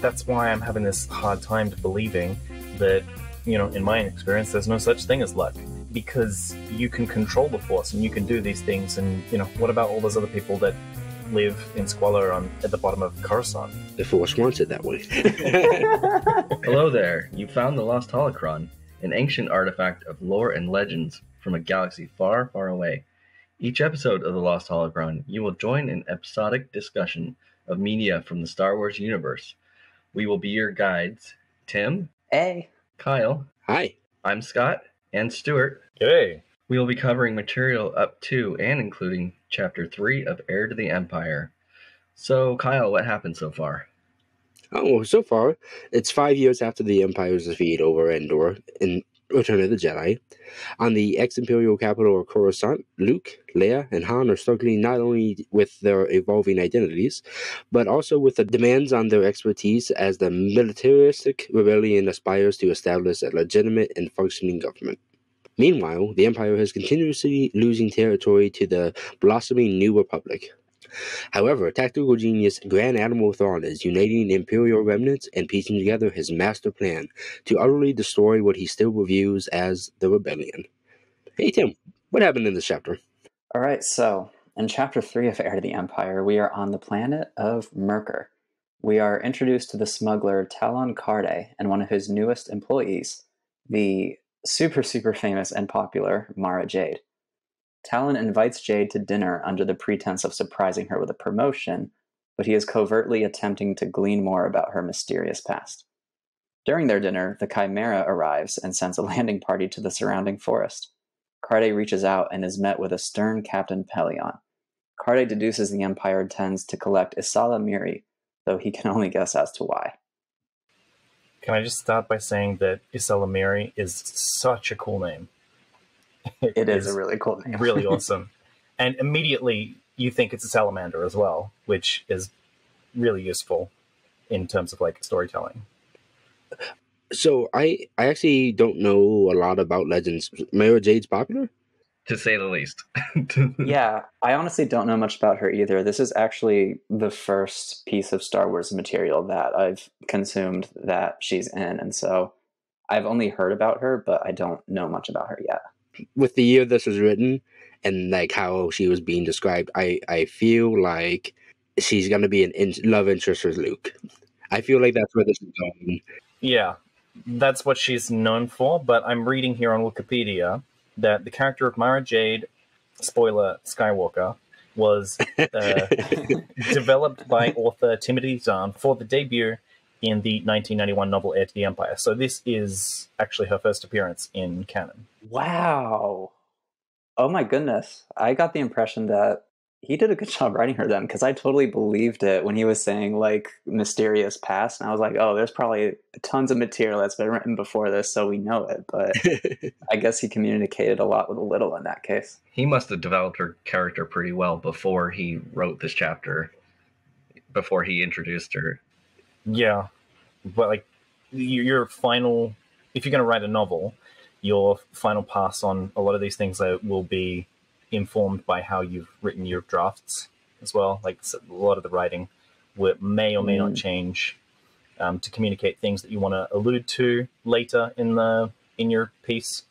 that's why I'm having this hard time to believing that, in my experience, there's no such thing as luck. Because you can control the Force and you can do these things, and, what about all those other people that live in squalor at the bottom of Coruscant? The Force wants it that way. Hello there, you found the Lost Holocron, an ancient artifact of lore and legends from a galaxy far, far away. Each episode of the Lost Holocron, you will join an episodic discussion of media from the Star Wars universe. We will be your guides, Tim. Hey. Kyle. Hi. I'm Scott. And Stuart. Hey. We will be covering material up to and including Chapter 3 of Heir to the Empire. So, Kyle, what happened so far? Oh, so far, it's 5 years after the Empire's defeat over Endor in Return of the Jedi. On the ex-Imperial capital of Coruscant, Luke, Leia, and Han are struggling not only with their evolving identities, but also with the demands on their expertise as the militaristic rebellion aspires to establish a legitimate and functioning government. Meanwhile, the Empire is continuously losing territory to the blossoming New Republic. However, tactical genius Grand Admiral Thrawn is uniting Imperial Remnants and piecing together his master plan to utterly destroy what he still views as the rebellion. Hey Tim, what happened in this chapter? Alright, so in Chapter 3 of Heir to the Empire, we are on the planet of Myrkr. We are introduced to the smuggler Talon Karrde and one of his newest employees, the super famous and popular Jade. Talon invites Jade to dinner under the pretense of surprising her with a promotion, but he is covertly attempting to glean more about her mysterious past. During their dinner, the Chimera arrives and sends a landing party to the surrounding forest. Karrde reaches out and is met with a stern Captain Pellaeon. Karrde deduces the Empire intends to collect Isala Miri, though he can only guess as to why. Can I just start by saying that Isala Miri is such a cool name? It is a really cool name. Really awesome. And immediately you think it's a salamander as well, which is really useful in terms of storytelling. So I actually don't know a lot about Legends. Mara Jade's popular? To say the least. Yeah, I honestly don't know much about her either. This is actually the first piece of Star Wars material that I've consumed that she's in, and so I've only heard about her, but I don't know much about her yet. With the year this was written and how she was being described, I feel like she's going to be an love interest with Luke. I feel like that's where this is going. Yeah, that's what she's known for, but I'm reading here on Wikipedia that the character of Mara Jade, spoiler, Skywalker, was developed by author Timothy Zahn for the debut in the 1991 novel Heir to the Empire. So this is actually her first appearance in canon. Wow. Oh my goodness. I got the impression that he did a good job writing her then, because I totally believed it when he was saying mysterious past, and I was like, oh, there's probably tons of material that's been written before this, so we know it, but I guess he communicated a lot with a little in that case. He must have developed her character pretty well before he wrote this chapter, before he introduced her. Yeah, but your final, if you're going to write a novel, your final pass on a lot of these things will be informed by how you've written your drafts as well. A lot of the writing may or may not change to communicate things that you want to allude to later in your piece,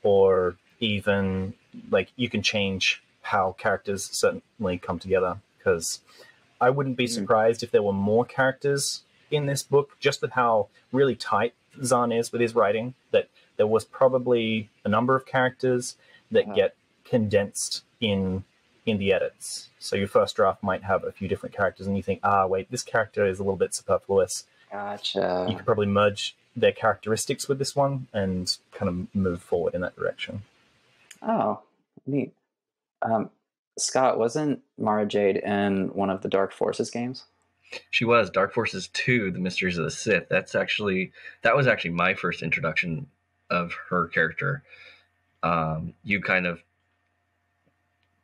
or even you can change how characters certainly come together, because I wouldn't be surprised if there were more characters in this book, just with how really tight Zahn is with his writing, that there was probably a number of characters that get condensed in the edits. So your first draft might have a few different characters, and you think, wait, this character is a little bit superfluous. Gotcha. You could probably merge their characteristics with this one and kind of move forward in that direction. Oh, neat. Scott, wasn't Mara Jade in one of the Dark Forces games? She was. Dark Forces 2, The Mysteries of the Sith. That was actually my first introduction of her character.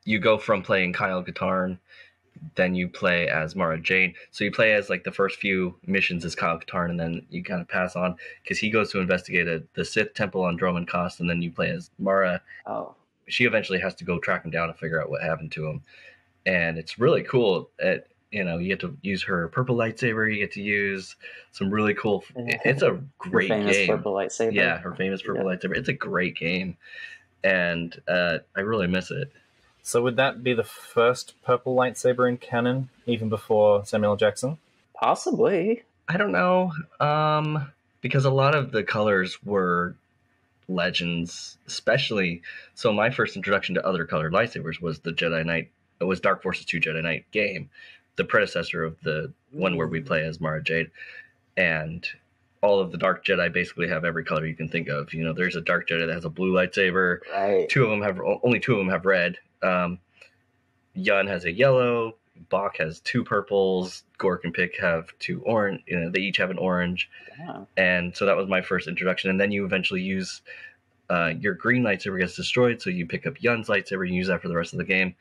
You go from playing Kyle Katarn, then you play as Mara Jade. So you play as the first few missions as Kyle Katarn, and then you kind of pass on because he goes to investigate the Sith temple on Dromund Kaas, and then you play as Mara. Oh. She eventually has to go track him down and figure out what happened to him. And it's really cool. You know, you get to use her purple lightsaber. You get to use some really cool. It's a great Her famous game. purple lightsaber. Yeah, her famous purple lightsaber. It's a great game, and I really miss it. So would that be the first purple lightsaber in canon, even before Samuel L. Jackson? Possibly. I don't know, because a lot of the colors were legends, especially. So my first introduction to other colored lightsabers was the Jedi Knight. It was Dark Forces 2 Jedi Knight game, the predecessor of the one where we play as Mara Jade, and all of the Dark Jedi basically have every color you can think of. You know, there's a Dark Jedi that has a blue lightsaber. Right. Only two of them have red. Yun has a yellow. Bach has two purples. Gork and Pick have two orange. You know, they each have an orange. Yeah. And so that was my first introduction. And then you eventually use your green lightsaber gets destroyed, so you pick up Yun's lightsaber and use that for the rest of the game.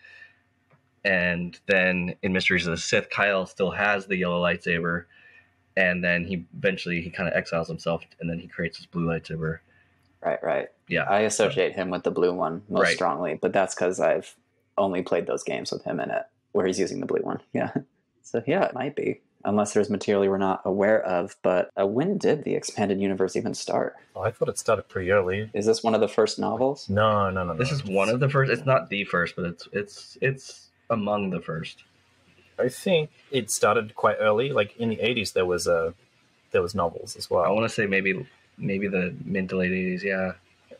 And then in Mysteries of the Sith, Kyle still has the yellow lightsaber, and then he kind of exiles himself, and then he creates his blue lightsaber. Right. Yeah, I associate him with the blue one most strongly, but that's because I've only played those games with him in it, where he's using the blue one. Yeah. So yeah, it might be. Unless there's material we're not aware of. But when did the expanded universe even start? Oh, I thought it started pretty early. Is this one of the first novels? No. This is one of the first. It's not the first, but it's among the first. I think it started quite early. Like in the 80s, there was novels as well. I want to say maybe the mid to late 80s. Yeah.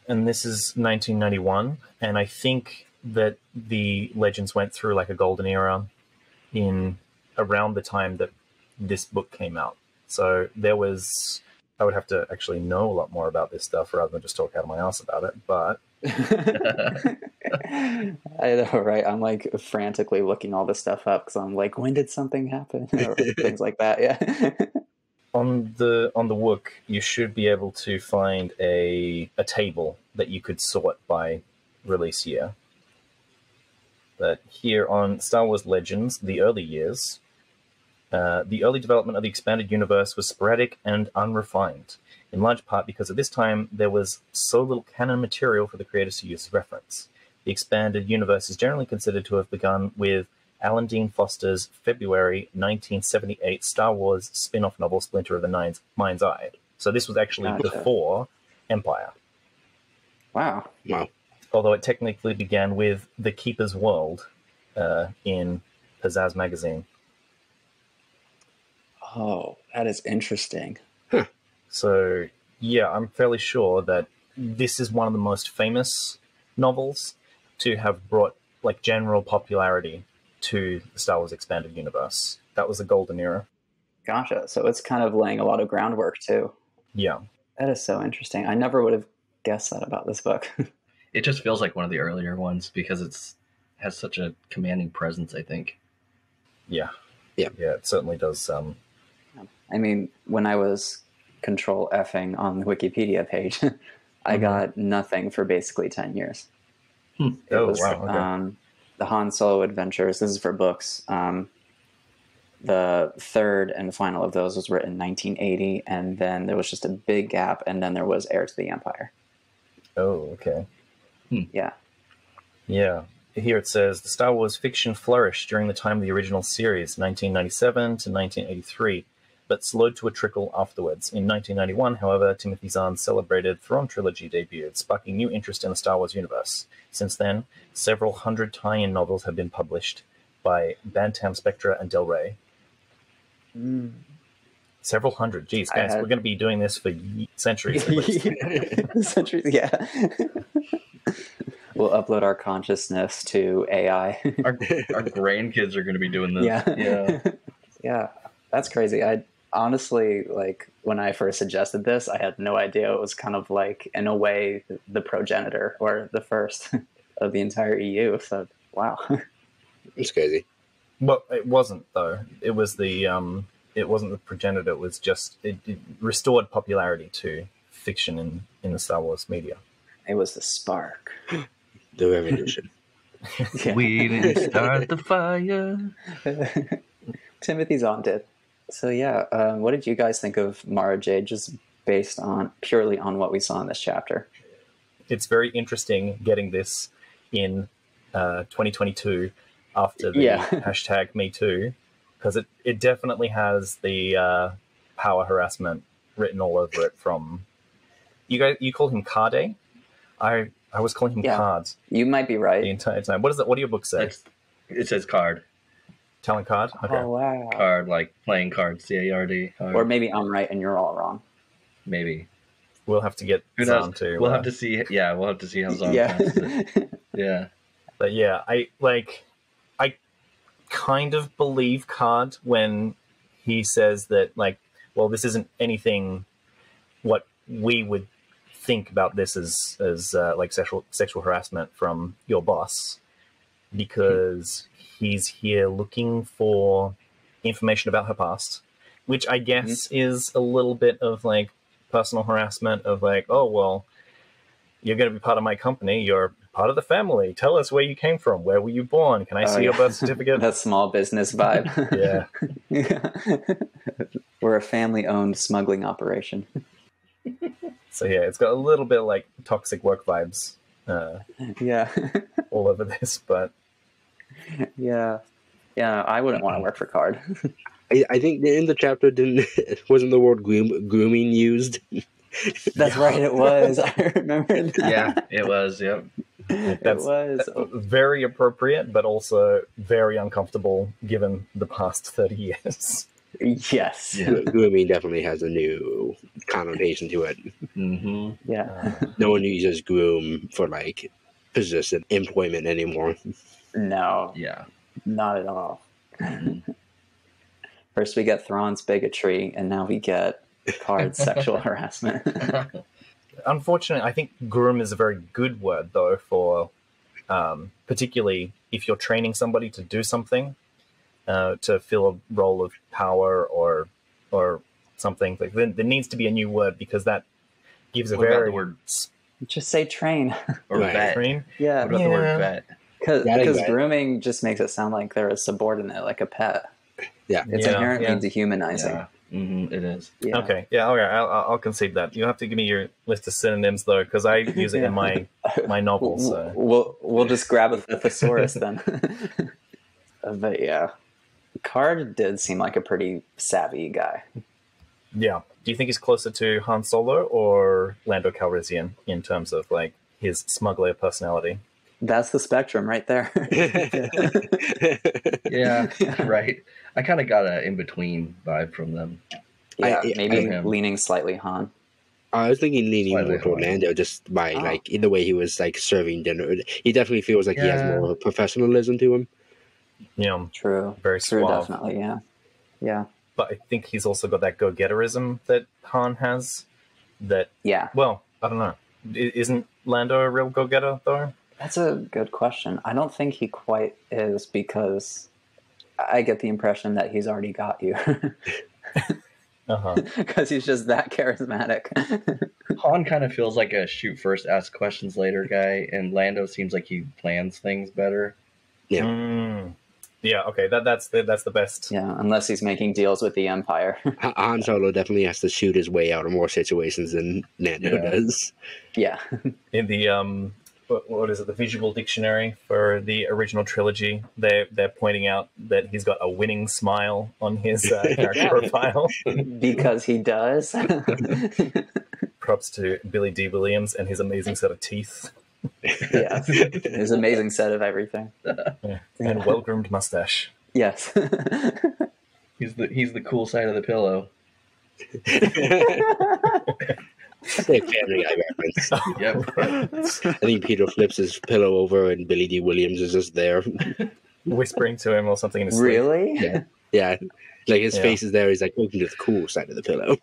And this is 1991, and I think that the Legends went through like a golden era in around the time that this book came out. So I would have to actually know a lot more about this stuff rather than just talk out of my ass about it, but I know, right? I'm like frantically looking all this stuff up because I'm like, when did something happen? Or things like that, yeah. On the Wook, you should be able to find a table that you could sort by release year. But here on Star Wars Legends, the early years, the early development of the expanded universe was sporadic and unrefined, in large part because at this time there was so little canon material for the creators to use as reference. The expanded universe is generally considered to have begun with Alan Dean Foster's February 1978 Star Wars spin-off novel Splinter of the Mind's Eye. So this was actually before Empire. Wow. Although it technically began with The Keeper's World in Pizzazz magazine. Oh, that is interesting. So, yeah, I'm fairly sure that this is one of the most famous novels to have brought like general popularity to the Star Wars expanded universe. That was the golden era. Gotcha. So it's kind of laying a lot of groundwork too. Yeah. That is so interesting. I never would have guessed that about this book. It just feels like one of the earlier ones because has such a commanding presence, I think. Yeah, it certainly does. I mean, when I was control Fing on the Wikipedia page, I got nothing for basically 10 years. It was, wow. Okay. The Han Solo Adventures, this is for books. The third and final of those was written in 1980, and then there was just a big gap, and then there was Heir to the Empire. Oh, okay. Yeah. Yeah. Here it says, the Star Wars fiction flourished during the time of the original series, 1997 to 1983, but slowed to a trickle afterwards. In 1991, however, Timothy Zahn's celebrated Thrawn trilogy debuted, sparking new interest in the Star Wars universe. Since then, several hundred tie-in novels have been published by Bantam Spectra and Del Rey. Several hundred. Geez, guys, we're going to be doing this for centuries. Centuries, yeah. We'll upload our consciousness to AI. Our grandkids are going to be doing this. Yeah. That's crazy. I honestly, like, when I first suggested this, I had no idea it was kind of like, in a way, the progenitor or the first of the entire EU. So, wow. It's crazy. Well, it wasn't, though. It was it wasn't the progenitor. It was just, it restored popularity to fiction in the Star Wars media. It was the spark. The revolution. We didn't start the fire. Timothy Zahn did. So yeah, what did you guys think of Mara Jade, just based on purely on what we saw in this chapter? It's very interesting getting this in 2022 after the hashtag Me Too, because it definitely has the power harassment written all over it. From you call him Karrde? I was calling him Cards You might be right. the entire time. What do your books say? It says card. Talon Karrde? Okay. Oh, wow. Card, like playing cards, C-A-R-D. Card. Or maybe I'm right and you're all wrong. Maybe. We'll have to get Who Zahn knows? to. We'll have to see. Yeah, we'll have to see how Zahn passes it. Yeah. But yeah, I kind of believe Karrde when he says that, like, well, this isn't anything what we would think about this as like sexual harassment from your boss, because he's here looking for information about her past, which I guess is a little bit of like personal harassment of like, oh, well, you're going to be part of my company. You're part of the family. Tell us where you came from. Where were you born? Can I see your birth certificate? That small business vibe. Yeah. We're a family-owned smuggling operation. So yeah, it's got a little bit of like toxic work vibes Yeah. all over this, but Yeah. Yeah, I wouldn't want to work for Karrde. I think in the chapter wasn't the word grooming used. That's right, it was. I remember that. Yeah, it was. Yep. that's It was. very appropriate, but also very uncomfortable given the past 30 years. Yes. Yeah. Grooming definitely has a new connotation to it. Mm-hmm. Yeah. No one uses groom for like position employment anymore. No, Yeah. not at all. Mm-hmm. First we get Thrawn's bigotry, and now we get Karrde's sexual harassment. Unfortunately, I think groom is a very good word, though, for particularly if you're training somebody to do something, to fill a role of power or something. Like, there needs to be a new word, because that gives a What about very the word Just say train. or Right. vet? train. Yeah. What about the word vet? Because Right. grooming just makes it sound like they're a subordinate, like a pet. Yeah. It's inherently dehumanizing. Yeah. Mm-hmm. It is. Yeah. Okay, yeah, all right, I'll concede that. You have to give me your list of synonyms, though, because I use it in my novels. So. We'll just grab a thesaurus then. But yeah, Karrde did seem like a pretty savvy guy. Yeah. Do you think he's closer to Han Solo or Lando Calrissian in terms of like his smuggler personality? That's the spectrum right there. Yeah. Right. I kind of got an in-between vibe from them. Yeah, I- maybe I- leaning slightly Han. I was thinking leaning Slightly more toward higher. Lando just by Oh. like in the way he was like serving dinner. He definitely feels like he has Yeah. more professionalism to him. Yeah, True. very True, suave. definitely. Yeah. Yeah. But I think he's also got that go-getterism that Han has. That, Yeah. well, I don't know. Isn't Lando a real go-getter, though? That's a good question. I don't think he quite is, because I get the impression that he's already got you. Uh-huh. Because he's just that charismatic. Han kind of feels like a shoot first, ask questions later guy, and Lando seems like he plans things better. Yeah. Mm. Yeah, okay, that's the best. Yeah, unless he's making deals with the Empire. Han Solo definitely has to shoot his way out of more situations than Lando Yeah. does. Yeah. In the what is it, the visual dictionary for the original trilogy, they're pointing out that he's got a winning smile on his character profile. Because he does. Props to Billy D. Williams and his amazing set of teeth. Yeah. His amazing set of everything. And well-groomed mustache. Yes. He's the cool side of the pillow. Sick Family Guy reference. Yep. I think Peter flips his pillow over and Billy D. Williams is just there. Whispering to him or something in his sleep. Really? Yeah. Yeah. Like his Yeah. face is there. He's like looking to the cool side of the pillow.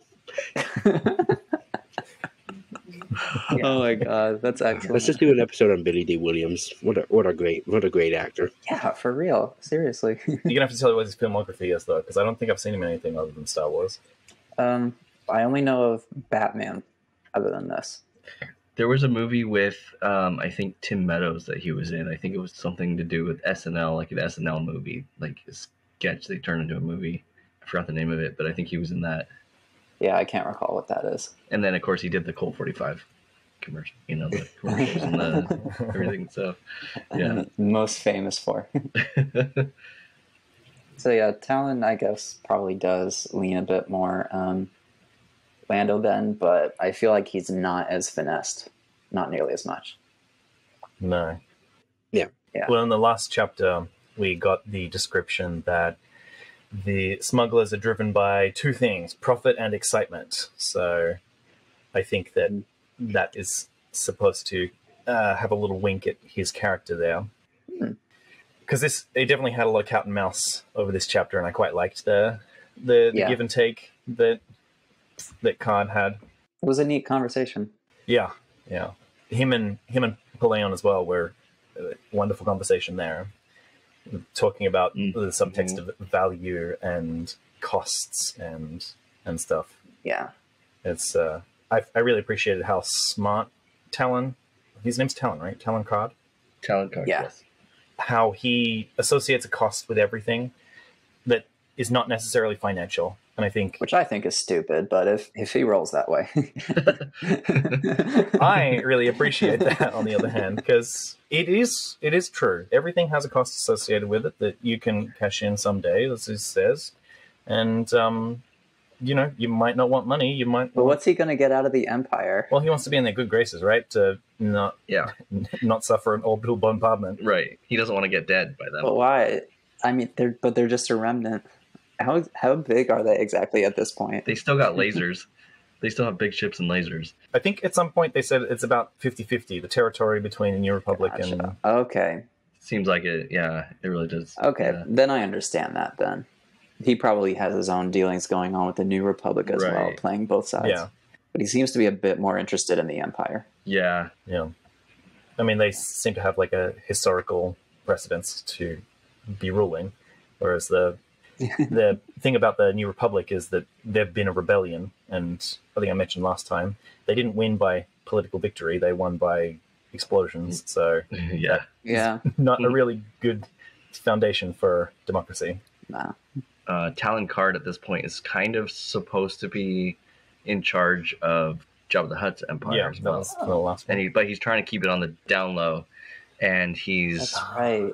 Oh my god, that's excellent. Let's just do an episode on Billy D. Williams. What a great actor. Yeah, for real. Seriously. You're going to have to tell me what his filmography is, though, because I don't think I've seen him in anything other than Star Wars. I only know of Batman other than this. There was a movie with I think Tim Meadows that he was in. I think it was something to do with SNL, like an SNL movie, like a sketch they turned into a movie. I forgot the name of it, but I think he was in that. Yeah, I can't recall what that is. And then of course he did the Colt 45 commercial, the commercials and the everything. So yeah. Most famous for. So yeah, Talon, I guess, probably does lean a bit more Lando then, but I feel like he's not as finessed, not nearly as much. No. Yeah. Yeah. Well, in the last chapter, we got the description that the smugglers are driven by two things, profit and excitement. So I think that that is supposed to have a little wink at his character there. Because they definitely had a lot of cat and mouse over this chapter, and I quite liked the give and take that Karrde had. It was a neat conversation. Yeah. Him and Palaeon as well were a wonderful conversation there, talking about the subtext of value and costs and stuff. Yeah. It's I really appreciated how smart Talon. His name's Talon, right? Talon Karrde. Talon Karrde. Yeah. Yes. How he associates a cost with everything that is not necessarily financial. And I think... Which I think is stupid, but if he rolls that way... I really appreciate that, on the other hand, because it is true. Everything has a cost associated with it that you can cash in someday, as he says. And, you might not want money. You might... But what's he going to get out of the Empire? Well, he wants to be in their good graces, right? To not suffer an orbital bombardment. Right. He doesn't want to get dead by them. But why? I mean, they're just a remnant. How big are they exactly at this point? They still got lasers. They still have big ships and lasers. I think at some point they said it's about 50-50, the territory between the New Republic and... Okay. Seems like it. Yeah, it really does. Okay, Yeah. then I understand that then. He probably has his own dealings going on with the New Republic as well, Right. playing both sides. Yeah. But he seems to be a bit more interested in the Empire. Yeah. Yeah. I mean, they seem to have like a historical precedence to be ruling, whereas the thing about the New Republic is that they've been a rebellion, and I think I mentioned last time, they didn't win by political victory, they won by explosions, so Yeah. Yeah. not a really good foundation for democracy. Nah. Talon Karrde at this point is kind of supposed to be in charge of Jabba the Hutt's empire Yeah, as that well. was the last one. But he's trying to keep it on the down low, and he's That's right.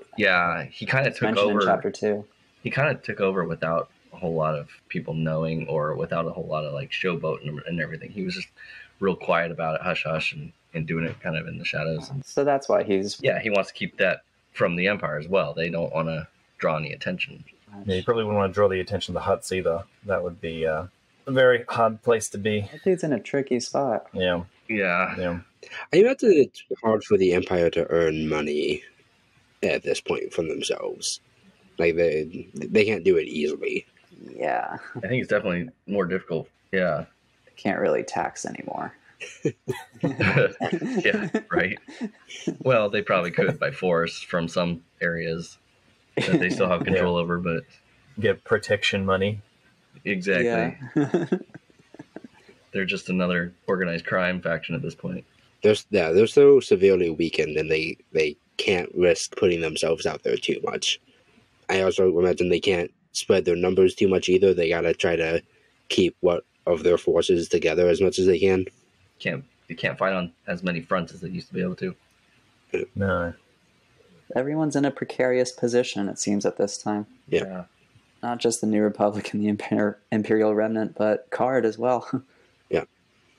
he kind of It's took mentioned over. in Chapter 2. He kind of took over without a whole lot of people knowing, or without a whole lot of like showboat and everything. He was just real quiet about it, hush hush, and doing it kind of in the shadows. So that's why he's... Yeah, he wants to keep that from the Empire as well. They don't want to draw any attention. Yeah, you probably wouldn't want to draw the attention of the Hutts either. That would be a very hard place to be. That dude's in a tricky spot. Yeah, Yeah. I imagine it's hard for the Empire to earn money at this point from themselves. Like they can't do it easily. Yeah. I think it's definitely more difficult. Yeah. Can't really tax anymore. Yeah, right. Well, they probably could by force from some areas that they still have control over, but get protection money. exactly. Yeah. They're just another organized crime faction at this point. They're so severely weakened, and they can't risk putting themselves out there too much. I also imagine they can't spread their numbers too much either. They gotta try to keep what of their forces together as much as they can. They can't fight on as many fronts as they used to be able to. No. Everyone's in a precarious position, it seems, at this time. Yeah. Not just the New Republic and the Imperial Remnant, but Karrde as well.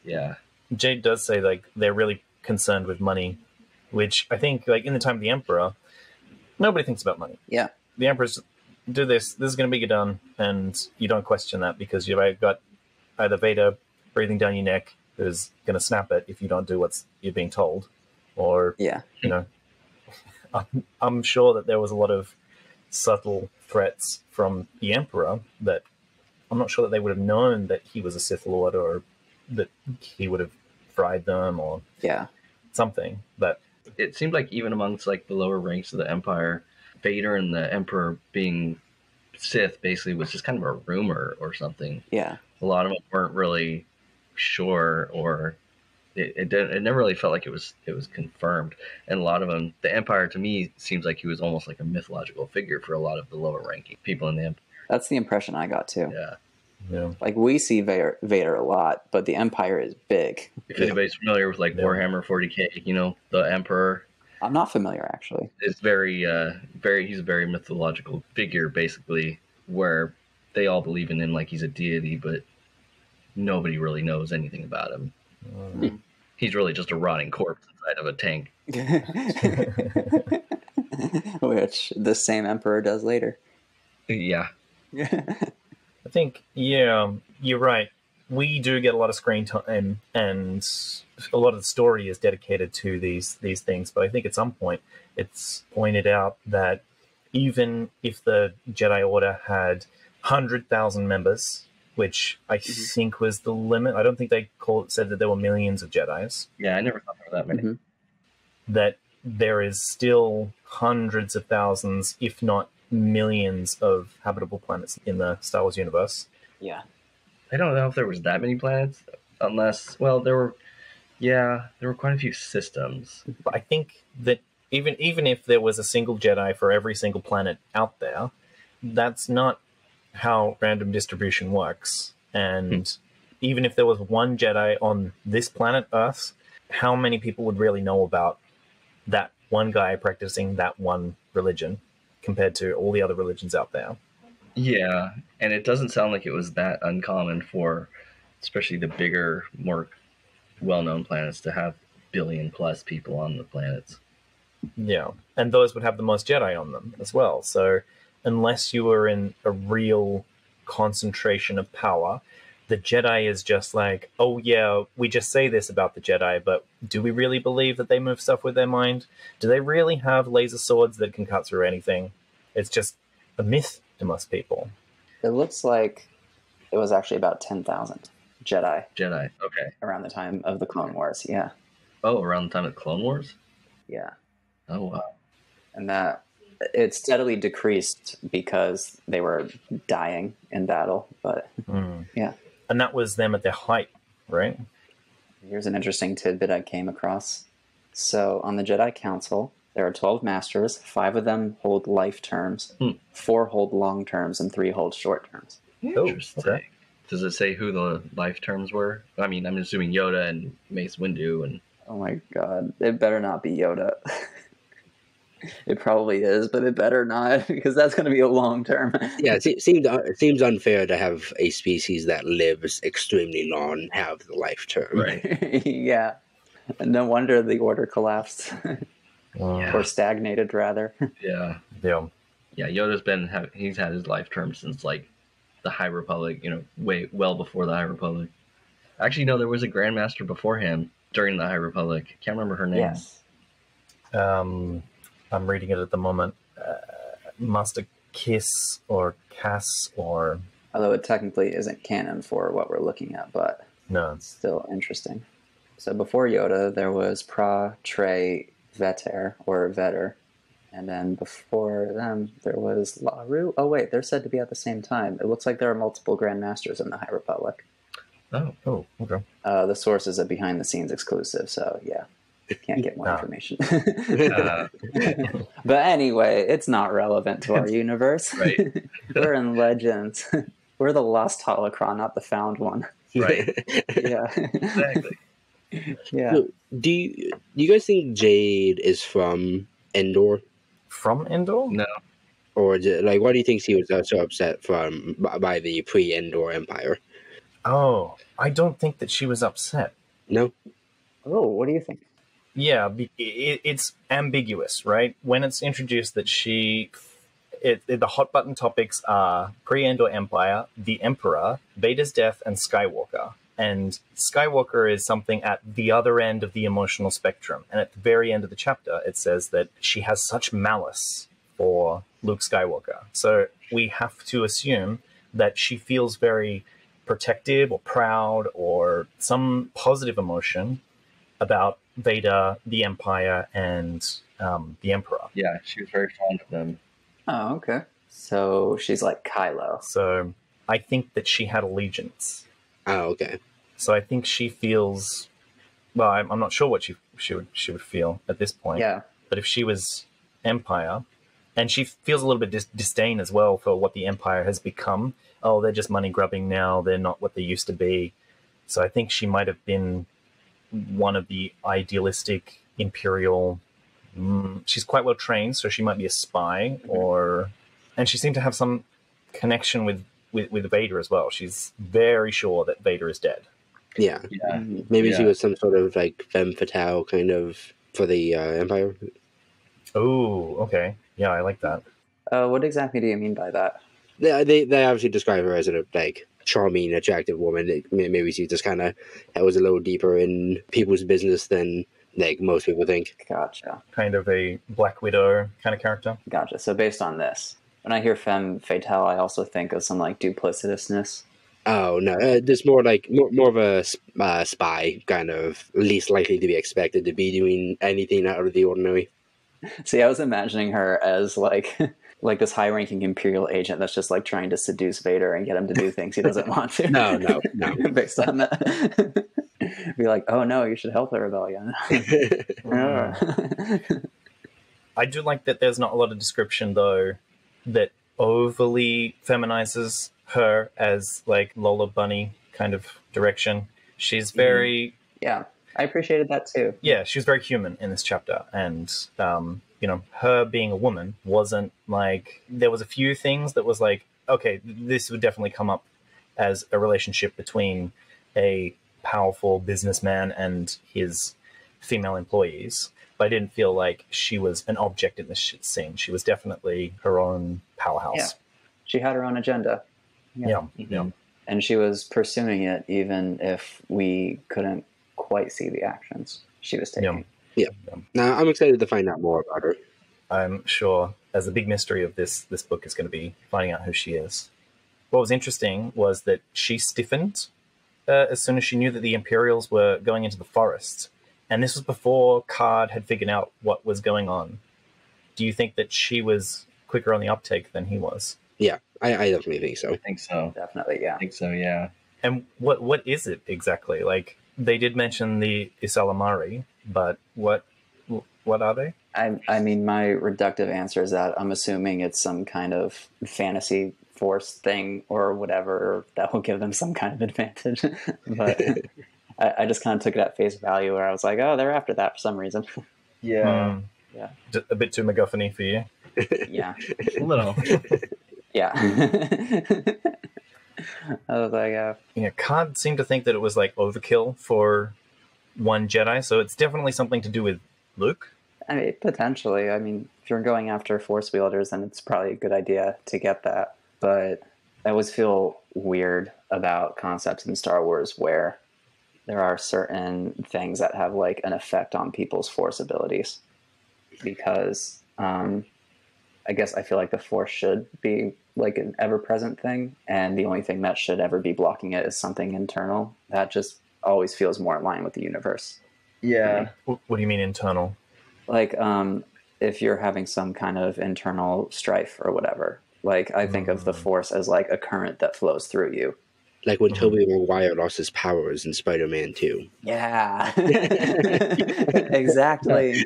Yeah. Jade does say like they're really concerned with money, which I think like in the time of the Emperor, nobody thinks about money. Yeah. The Emperor's do this is going to be done, and you don't question that because you've got either Vader breathing down your neck who's going to snap it if you don't do what you're being told, or Yeah. I'm sure that there was a lot of subtle threats from the Emperor that I'm not sure that they would have known that he was a Sith Lord, or that he would have fried them or Yeah. something. But It seemed like even amongst like the lower ranks of the Empire, Vader and the Emperor being Sith basically was just kind of a rumor or something. Yeah. A lot of them weren't really sure, or it never really felt like it was confirmed. And a lot of them, the Empire to me seems like he was almost like a mythological figure for a lot of the lower ranking people in the Empire. That's the impression I got too. Yeah. yeah, Like, we see Vader a lot, but the Empire is big. If anybody's familiar with like Warhammer 40K, the Emperor I'm not familiar, actually. is very he's a very mythological figure basically where they all believe in him like he's a deity, but nobody really knows anything about him. He's really just a rotting corpse inside of a tank. Which the same emperor does later. Yeah. I think, yeah, you're right. We do get a lot of screen time, and a lot of the story is dedicated to these things. But I think at some point it's pointed out that even if the Jedi Order had 100,000 members, which I think was the limit, I don't think they said that there were millions of Jedis. Yeah, I never thought there were that many. That there is still hundreds of thousands, if not millions, of habitable planets in the Star Wars universe. Yeah. I don't know if there was that many planets, unless, well, there were quite a few systems. But I think that even if there was a single Jedi for every single planet out there, that's not how random distribution works. And even if there was one Jedi on this planet Earth, how many people would really know about that one guy practicing that one religion compared to all the other religions out there? Yeah, and it doesn't sound like it was that uncommon for especially the bigger, more well-known planets to have billion-plus people on the planets. Yeah, and those would have the most Jedi on them as well. So unless you were in a real concentration of power, the Jedi is just like, oh yeah, we just say this about the Jedi, but do we really believe that they move stuff with their mind? Do they really have laser swords that can cut through anything? It's just a myth to most people. It looks like it was actually about 10,000 Jedi. Jedi, okay. Around the time of the Clone Wars, yeah. Oh, around the time of the Clone Wars? Yeah. Oh, wow. And that it steadily decreased because they were dying in battle, but yeah. And that was them at their height, right? Here's an interesting tidbit I came across. So on the Jedi Council, there are 12 masters. 5 of them hold life terms, 4 hold long terms, and 3 hold short terms. Interesting. Okay. Does it say who the life terms were? I mean, I'm assuming Yoda and Mace Windu. And oh my god, it better not be Yoda. It probably is, but it better not, because that's going to be a long term. Yeah, it seems unfair to have a species that lives extremely long have the life term. right. Yeah. No wonder the order collapsed. Yeah. Or stagnated, rather. Yeah. Yeah. Yeah, Yoda's he's had his life term since, like, the High Republic, well before the High Republic. Actually, no, there was a Grandmaster before him during the High Republic. Can't remember her name. Yes. I'm reading it at the moment. Master Kiss or Cass or... Although it technically isn't canon for what we're looking at, but No. it's still interesting. So before Yoda, there was Pra, Trey, Veter, or Veter. And then before them, there was Laru. Oh, wait, they're said to be at the same time. It looks like there are multiple Grandmasters in the High Republic. Oh. Okay. The source is a behind-the-scenes exclusive, so yeah. Can't get more information. But anyway, it's not relevant to our universe. Right. We're in Legends. We're the lost holocron, not the found one. Right. Yeah. Exactly. Yeah. So, do you guys think Jade is from Endor? From Endor? No. Or why do you think she was so upset by the pre-Endor Empire? Oh, I don't think that she was upset. No? Oh, what do you think? Yeah, it's ambiguous, right? When it's introduced that the hot button topics are pre-Endor Empire, the Emperor, Vader's death, and Skywalker. And Skywalker is something at the other end of the emotional spectrum. And at the very end of the chapter, it says that she has such malice for Luke Skywalker. So we have to assume that she feels very protective or proud or some positive emotion about Vader, the Empire, and the Emperor. Yeah, she was very fond of them. Oh, okay. So she's like Kylo. So I think that she had allegiance. Oh, okay. So I think she feels... Well, I'm not sure what she would feel at this point. Yeah. But if she was Empire, and she feels a little bit disdain as well for what the Empire has become. Oh, they're just money grubbing now. They're not what they used to be. So I think she might have been one of the idealistic Imperial... she's quite well trained, so she might be a spy, and she seemed to have some connection with Vader as well. She's very sure that Vader is dead. Yeah. Yeah. Maybe she Yeah. was some sort of like femme fatale kind of for the Empire. Oh, okay. Yeah, I like that. What exactly do you mean by that? They obviously describe her as a like charming, attractive woman. Maybe she just kind of was a little deeper in people's business than like most people think. Gotcha. Kind of a Black Widow kind of character. Gotcha. So based on this, when I hear femme fatale, I also think of some like duplicitousness. Oh no, just more like more of a spy kind of, least likely to be expected to be doing anything out of the ordinary. See, I was imagining her as like like this high-ranking Imperial agent that's just like trying to seduce Vader and get him to do things he doesn't want to. No. Based on that, be like, oh no, you should help the rebellion. I do like that there's not a lot of description, though, that overly feminizes her as like Lola Bunny kind of direction. She's very... Yeah, I appreciated that too. Yeah, she was very human in this chapter. And, you know, her being a woman wasn't like... There was a few things that was like, okay, this would definitely come up as a relationship between a powerful businessman and his female employees. But I didn't feel like she was an object in this scene. She was definitely her own powerhouse. Yeah. She had her own agenda. Yeah. And she was pursuing it even if we couldn't quite see the actions she was taking. Yeah. Now I'm excited to find out more about her. I'm sure as a big mystery of this book is going to be finding out who she is. What was interesting was that she stiffened as soon as she knew that the Imperials were going into the forest. And this was before Karrde had figured out what was going on. Do you think that she was quicker on the uptake than he was? Yeah, I definitely think so. I think so. Definitely, yeah. I think so, yeah. And what is it exactly? Like, they did mention the Isalamari, but what are they? I mean, my reductive answer is that I'm assuming it's some kind of fantasy force thing or whatever that will give them some kind of advantage. But I just kind of took it at face value where I was like, oh, they're after that for some reason. Yeah. Yeah. Just a bit too MacGuffin-y for you? Yeah. A little. Yeah. I was like, Yeah, Karrde seemed to think that it was like overkill for one Jedi, so it's definitely something to do with Luke. I mean, potentially. I mean, if you're going after force wielders, then it's probably a good idea to get that. But I always feel weird about concepts in Star Wars where there are certain things that have like an effect on people's force abilities. Because I guess I feel like the force should be like an ever-present thing, and the only thing that should ever be blocking it is something internal. That just always feels more in line with the universe. Yeah. What do you mean internal? Like, if you're having some kind of internal strife or whatever, like I think of the force as like a current that flows through you. Like when Tobey Maguire lost his powers in Spider-Man 2. Yeah. Exactly.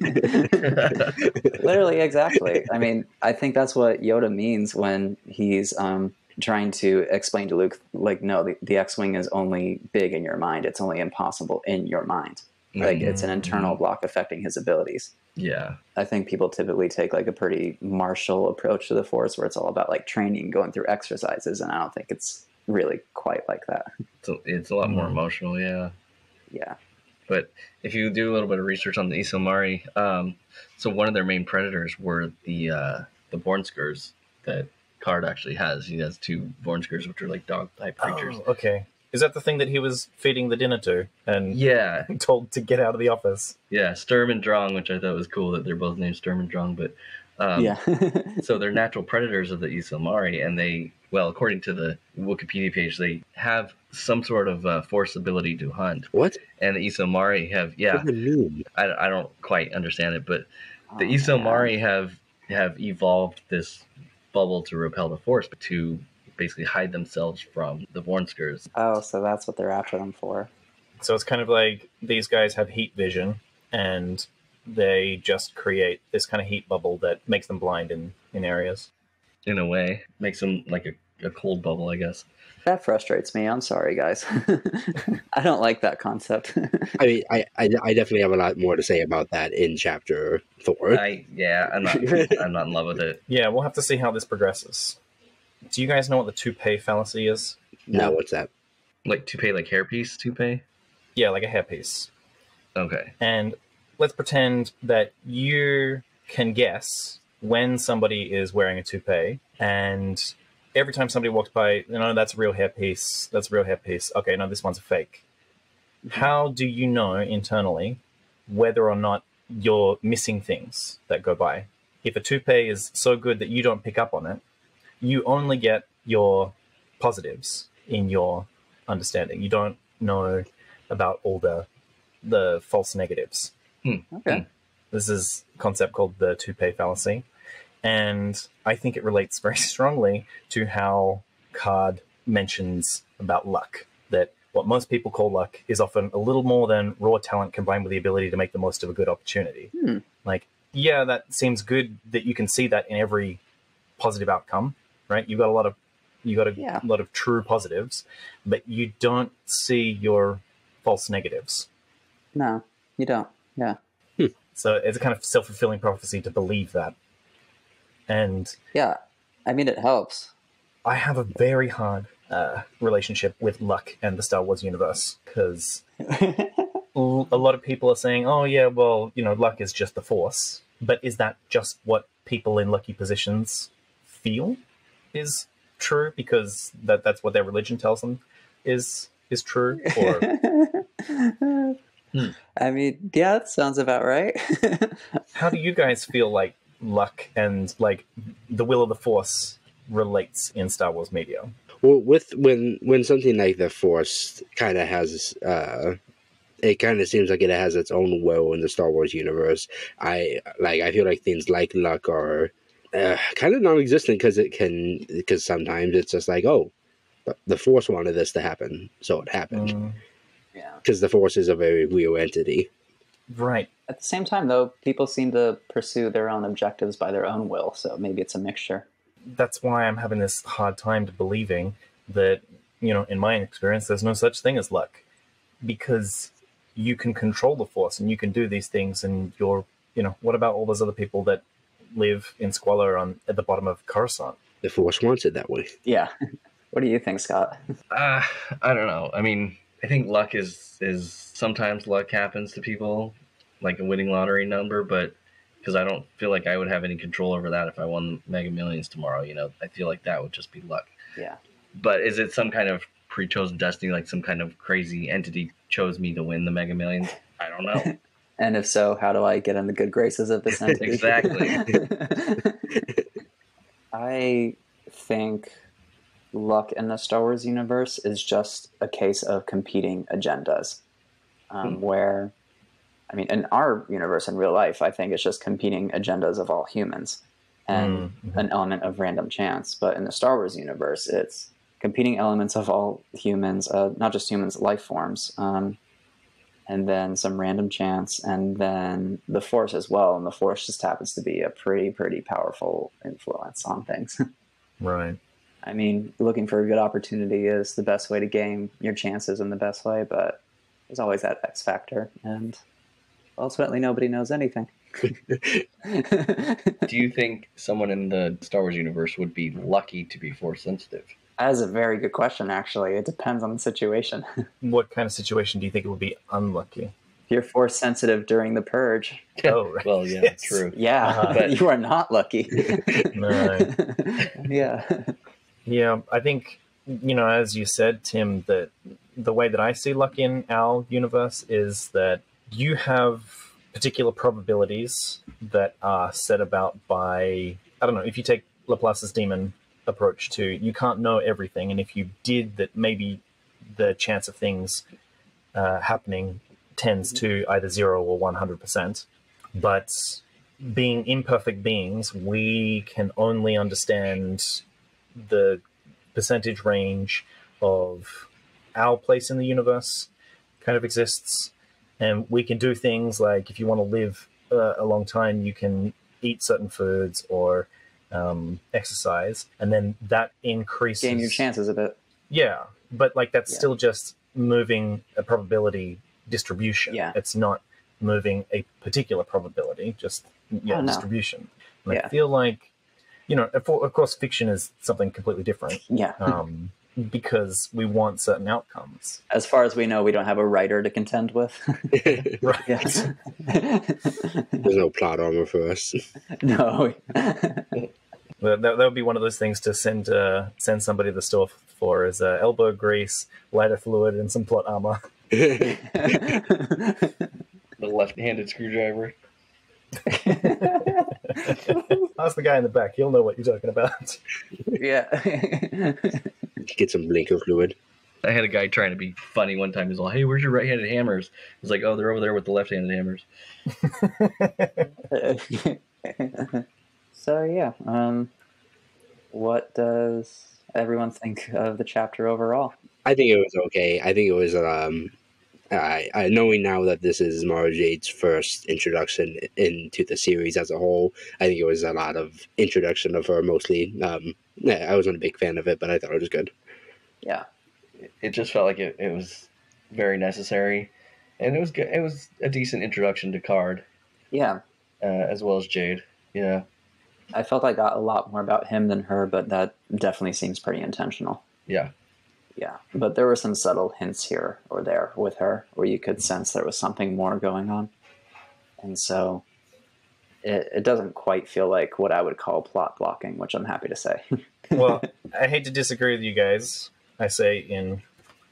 Literally, exactly. I mean, I think that's what Yoda means when he's trying to explain to Luke, like, no, the X-Wing is only big in your mind. It's only impossible in your mind. Like, it's an internal block affecting his abilities. Yeah. I think people typically take like a pretty martial approach to the Force where it's all about like training, going through exercises, and I don't think it's really quite like that. It's a lot more emotional, yeah. Yeah. But if you do a little bit of research on the Isomari, so one of their main predators were the Bornskurs that Karrde actually has. He has 2 Bornskurs, which are like dog-type creatures. Oh, okay. Is that the thing that he was feeding the dinner to and Yeah. told to get out of the office? Yeah, Sturm and Drong, which I thought was cool that they're both named Sturm and Drong, but Yeah. so they're natural predators of the Isomari, and they, well, according to the Wikipedia page, they have some sort of force ability to hunt. What? And the Isomari have, yeah, What do you mean? I don't quite understand it, but the Isomari have evolved this bubble to repel the force, but to basically hide themselves from the Bornskurs. Oh, so that's what they're after them for. So it's kind of like these guys have heat vision, and they just create this kind of heat bubble that makes them blind in areas. In a way, makes them like a cold bubble, I guess. That frustrates me. I'm sorry, guys. I don't like that concept. I mean, I definitely have a lot more to say about that in Chapter 4. I'm not in love with it. Yeah, we'll have to see how this progresses. Do you guys know what the toupee fallacy is? No, what's that? Like toupee, like hairpiece toupee? Yeah, like a hairpiece. Okay. And let's pretend that you can guess when somebody is wearing a toupee, and every time somebody walks by, that's a real hairpiece, that's a real hairpiece. Okay, no, this one's a fake. How do you know internally whether or not you're missing things that go by? If a toupee is so good that you don't pick up on it, you only get your positives in your understanding. You don't know about all the false negatives. Okay. This is a concept called the toupee fallacy. And I think it relates very strongly to how Karrde mentions about luck, that what most people call luck is often a little more than raw talent combined with the ability to make the most of a good opportunity. Like, yeah, that seems good that you can see that in every positive outcome, right? You've got a lot of true positives, but you don't see your false negatives. No, you don't. Yeah. So it's a kind of self-fulfilling prophecy to believe that. And yeah, I mean, it helps. I have a very hard relationship with luck and the Star Wars universe, because a lot of people are saying, oh yeah, well, luck is just the Force. But is that just what people in lucky positions feel is true, because that's what their religion tells them is true? Or I mean, yeah, that sounds about right. how do you guys feel like luck and like the will of the Force relates in Star Wars media? Well, when something like the Force kind of has, it kind of seems like it has its own will in the Star Wars universe. I feel like things like luck are kind of non-existent, because sometimes it's just like, oh, the Force wanted this to happen, so it happened. Yeah. Because the Force is a very real entity. Right. At the same time, though, people seem to pursue their own objectives by their own will, so maybe it's a mixture. That's why I'm having this hard time to believing that, in my experience, there's no such thing as luck. Because you can control the Force and you can do these things, and what about all those other people that live in squalor at the bottom of Coruscant? The Force wants it that way. Yeah. What do you think, Scott? I don't know. I mean, I think luck is sometimes luck happens to people, like a winning lottery number, but because I don't feel like I would have any control over that if I won Mega Millions tomorrow. I feel like that would just be luck. Yeah. But is it some kind of pre-chosen destiny, like some kind of crazy entity chose me to win the Mega Millions? I don't know. And if so, how do I get in the good graces of this entity? Exactly. I think luck in the Star Wars universe is just a case of competing agendas, where, I mean, in our universe, in real life, I think it's just competing agendas of all humans and an element of random chance. But in the Star Wars universe, it's competing elements of all humans, not just humans, life forms, and then some random chance, and then the Force as well. And the Force just happens to be a pretty powerful influence on things. Right. I mean, looking for a good opportunity is the best way to game your chances in the best way, but there's always that X factor, and ultimately nobody knows anything. Do you think someone in the Star Wars universe would be lucky to be Force sensitive? That is a very good question, actually. It depends on the situation. What kind of situation do you think it would be unlucky? If you're Force sensitive during the Purge. Oh, right. Well, yeah, Yes. true. Yeah, But you are not lucky. No. Yeah. Yeah, I think, as you said, Tim, that the way that I see luck in our universe is that you have particular probabilities that are set about by, I don't know, if you take Laplace's demon approach to, you can't know everything, and if you did, that maybe the chance of things happening tends to either 0 or 100%. But being imperfect beings, we can only understand the percentage range of our place in the universe kind of exists, and we can do things like, if you want to live a long time, you can eat certain foods or exercise, and then that increases Gain your chances a bit. Yeah, but like that's still just moving a probability distribution. Yeah. It's not moving a particular probability, just distribution. And I feel like of course, fiction is something completely different. Yeah. Because we want certain outcomes. As far as we know, we don't have a writer to contend with. Right. Yes. There's no plot armor for us. No. That would be one of those things to send somebody to the store for, is elbow grease, lighter fluid, and some plot armor. The left-handed screwdriver. Ask the guy in the back; he'll know what you're talking about. Yeah. Get some blinker fluid. I had a guy trying to be funny one time. He's like, "Hey, where's your right-handed hammers?" I was like, "Oh, they're over there with the left-handed hammers." So yeah, what does everyone think of the chapter overall? I think it was okay. I think it was knowing now that this is Mara Jade's first introduction into the series as a whole, I think it was a lot of introduction of her mostly. I wasn't a big fan of it, but I thought it was good. Yeah. It just felt like it was very necessary, and it was good. It was a decent introduction to Karrde, Yeah. as well as Jade. Yeah, I felt I got a lot more about him than her, but that definitely seems pretty intentional. yeah. Yeah. But there were some subtle hints here or there with her where you could sense there was something more going on. And so it doesn't quite feel like what I would call plot blocking, which I'm happy to say. Well, I hate to disagree with you guys. I say in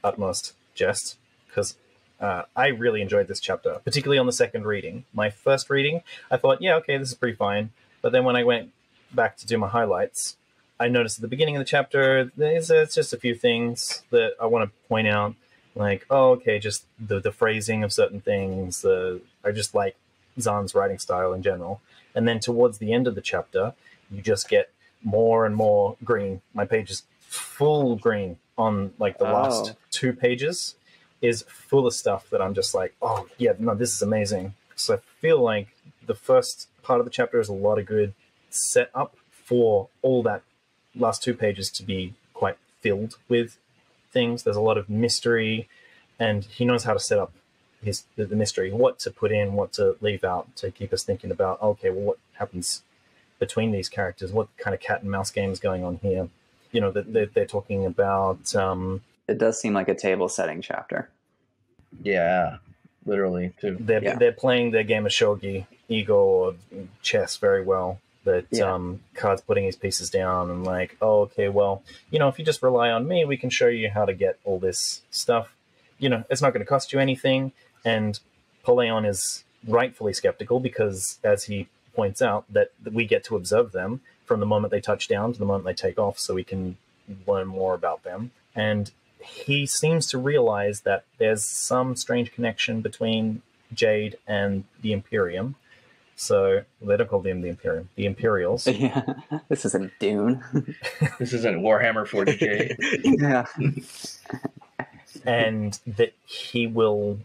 utmost jest, because I really enjoyed this chapter, particularly on the second reading. My first reading, I thought, yeah, okay, this is pretty fine. But then when I went back to do my highlights, I noticed at the beginning of the chapter, it's just a few things that I want to point out. Like, oh, okay, just the phrasing of certain things. I just like Zahn's writing style in general. And then towards the end of the chapter, you just get more and more green. My page is full green on like the last 2 pages is full of stuff that I'm just like, oh, yeah, no, this is amazing. So I feel like the first part of the chapter is a lot of good setup for all that last 2 pages to be quite filled with things. There's a lot of mystery, and he knows how to set up the mystery, what to put in, what to leave out, to keep us thinking about, okay, well, what happens between these characters? What kind of cat and mouse game is going on here? They're talking about... It does seem like a table-setting chapter. Yeah, literally, too. They're playing their game of shogi, ego, or chess very well. That Karrde's putting his pieces down and like, oh, okay, well, if you just rely on me, we can show you how to get all this stuff. It's not going to cost you anything. And Paleon is rightfully skeptical because, as he points out, that we get to observe them from the moment they touch down to the moment they take off, so we can learn more about them. And he seems to realize that there's some strange connection between Jade and the Imperium. So they don't call them the Imperium, the Imperials. Yeah, this isn't Dune. This isn't Warhammer 40K. Yeah. And that he will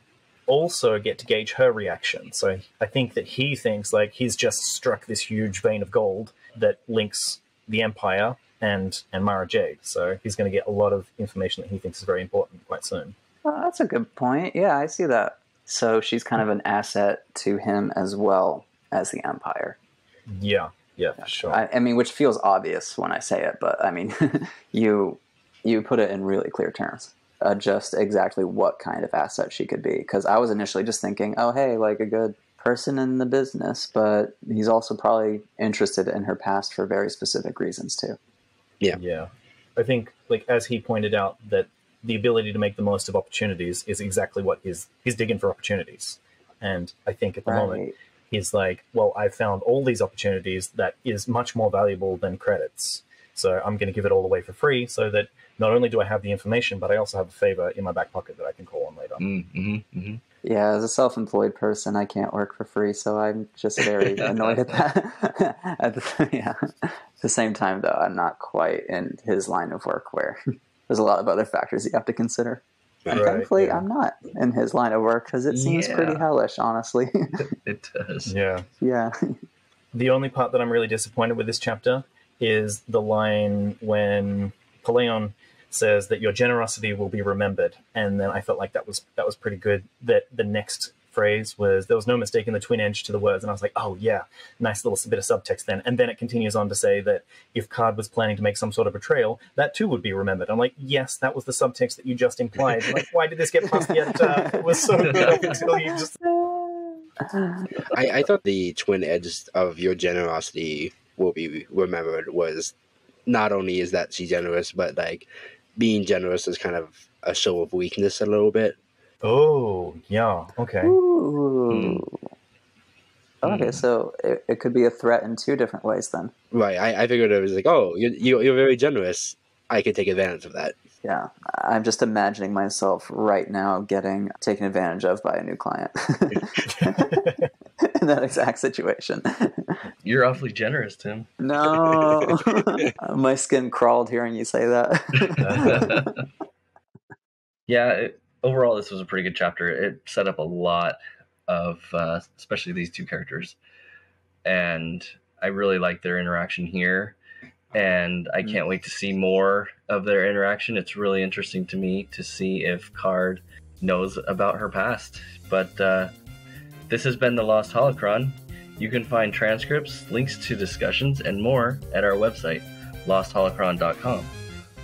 also get to gauge her reaction. So I think that he thinks like he's just struck this huge vein of gold that links the Empire and Mara Jade. So he's going to get a lot of information that he thinks is very important quite soon. Well, that's a good point. Yeah, I see that. So she's kind of an asset to him as well as the Empire. Yeah, for sure. I mean, which feels obvious when I say it, but I mean, you put it in really clear terms. Just exactly what kind of asset she could be. Because I was initially just thinking, oh, hey, like a good person in the business, but he's also probably interested in her past for very specific reasons too. Yeah. I think, like, as he pointed out, that the ability to make the most of opportunities is exactly what he's digging for opportunities. And I think at the moment, he's like, well, I've found all these opportunities that is much more valuable than credits. So I'm going to give it all away for free so that not only do I have the information, but I also have a favor in my back pocket that I can call on later. Mm-hmm, mm-hmm. Yeah, as a self-employed person, I can't work for free, so I'm just very annoyed at that. At the same time, though, I'm not quite in his line of work where there's a lot of other factors you have to consider. And thankfully, I'm not in his line of work because it seems pretty hellish, honestly. It does. Yeah. Yeah. The only part that I'm really disappointed with this chapter is the line when Paleon says that your generosity will be remembered, and then I felt like that was pretty good. That the next phrase was, there was no mistaking the twin edge to the words. And I was like, oh, yeah, nice little bit of subtext then. And then it continues on to say that if Karrde was planning to make some sort of betrayal, that too would be remembered. I'm like, yes, that was the subtext that you just implied. I'm like, why did this get past the editor? It was so good up until you just... I thought the twin edge of your generosity will be remembered was not only is that she's generous, but like being generous is kind of a show of weakness a little bit. Oh, yeah, okay. Ooh. Okay, so it could be a threat in two different ways then. Right, I figured it was like, oh, you're very generous. I could take advantage of that. Yeah, I'm just imagining myself right now getting taken advantage of by a new client in that exact situation. You're awfully generous, Tim. No, my skin crawled hearing you say that. Yeah, overall, this was a pretty good chapter. It set up a lot of, especially these two characters, and I really like their interaction here. And I can't wait to see more of their interaction. It's really interesting to me to see if Karrde knows about her past. But this has been The Lost Holocron. You can find transcripts, links to discussions, and more at our website, lostholocron.com.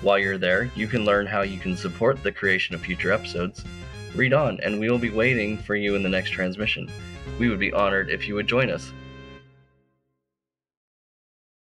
While you're there, you can learn how you can support the creation of future episodes. Read on, and we will be waiting for you in the next transmission. We would be honored if you would join us.